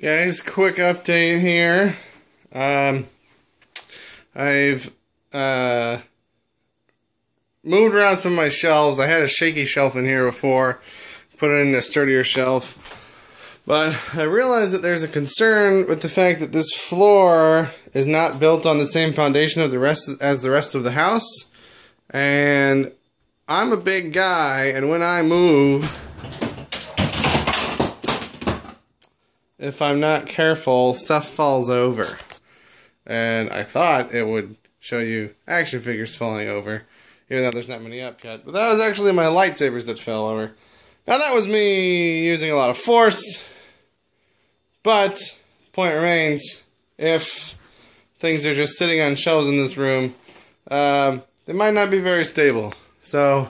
Guys, quick update here. I've moved around some of my shelves. I had a shaky shelf in here before, put it in a sturdier shelf. But I realized that there's a concern with the fact that this floor is not built on the same foundation of the rest of the house. And I'm a big guy, and when I move, if I'm not careful, stuff falls over. And I thought it would show you action figures falling over, even though there's not many up yet. But that was actually my lightsabers that fell over. Now that was me using a lot of force, but point remains, if things are just sitting on shelves in this room, they might not be very stable. So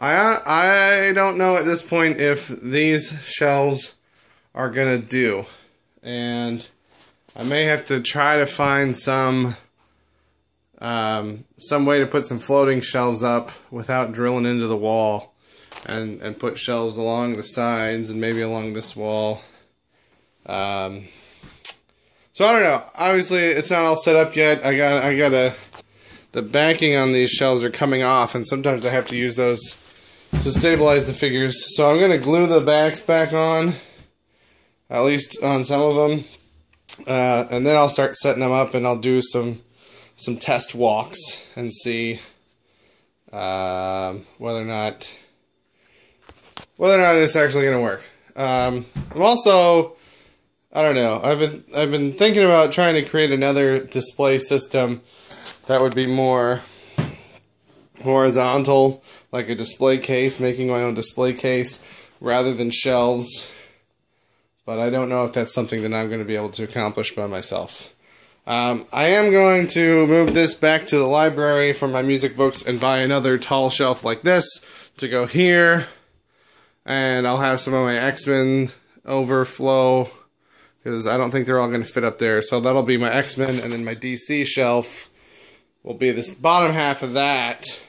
I don't know at this point if these shelves are gonna do, and I may have to try to find some way to put some floating shelves up without drilling into the wall, and put shelves along the sides and maybe along this wall. So I don't know. Obviously, it's not all set up yet. The backing on these shelves are coming off, and sometimes I have to use those to stabilize the figures. So I'm gonna glue the backs back on, at least on some of them, and then I'll start setting them up, and I'll do some test walks and see whether or not it's actually going to work. I'm also, I don't know, I've been thinking about trying to create another display system that would be more horizontal, like a display case, making my own display case rather than shelves. But I don't know if that's something that I'm going to be able to accomplish by myself. I am going to move this back to the library for my music books and buy another tall shelf like this to go here. And I'll have some of my X-Men overflow, because I don't think they're all going to fit up there. So that'll be my X-Men, and then my DC shelf will be this bottom half of that.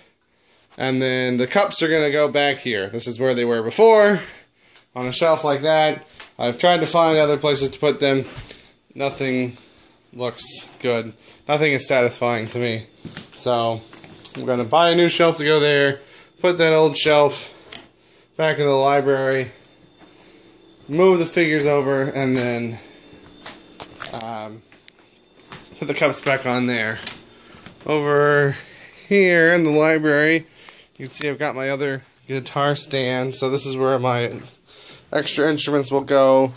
And then the cups are going to go back here. This is where they were before, on a shelf like that. I've tried to find other places to put them. Nothing looks good. Nothing is satisfying to me. So I'm going to buy a new shelf to go there, put that old shelf back in the library, move the figures over, and then put the cups back on there. Over here in the library, you can see I've got my other guitar stand. So this is where my extra instruments will go.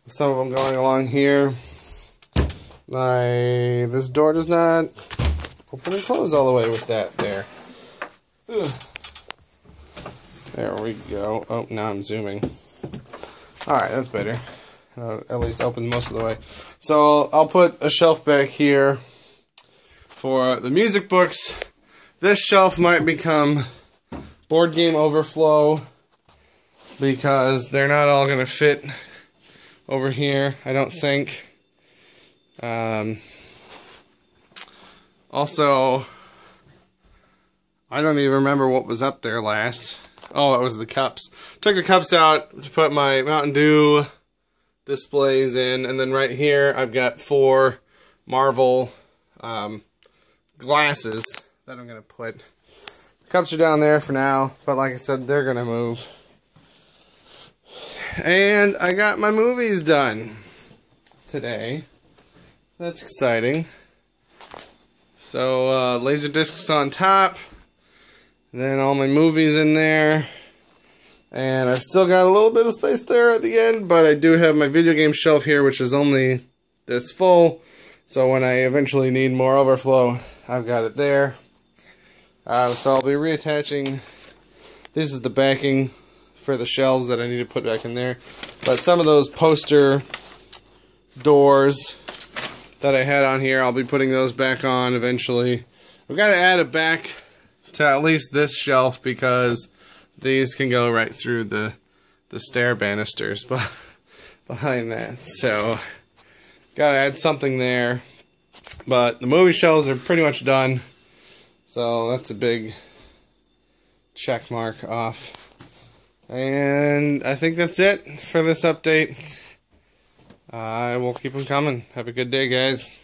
Some of them going along here. This door does not open and close all the way with that there. Ugh. There we go. Oh, now I'm zooming. Alright, that's better. At least opens most of the way. So I'll put a shelf back here for the music books. This shelf might become board game overflow, because they're not all going to fit over here, I don't think. Also, I don't even remember what was up there last. Oh, it was the cups. Took the cups out to put my Mountain Dew displays in, and then right here I've got 4 Marvel glasses that I'm going to put. The cups are down there for now, but like I said, they're going to move. And I got my movies done today. That's exciting. So, Laserdiscs on top. And then all my movies in there. And I've still got a little bit of space there at the end, but I do have my video game shelf here, which is only this full. So when I eventually need more overflow, I've got it there. So I'll be reattaching. This is the backing for the shelves that I need to put back in there. But some of those poster doors that I had on here, I'll be putting those back on eventually. We've got to add a back to at least this shelf, because these can go right through the stair banisters behind that. So got to add something there. But the movie shelves are pretty much done. So that's a big check mark off. And I think that's it for this update. I will keep them coming. Have a good day, guys.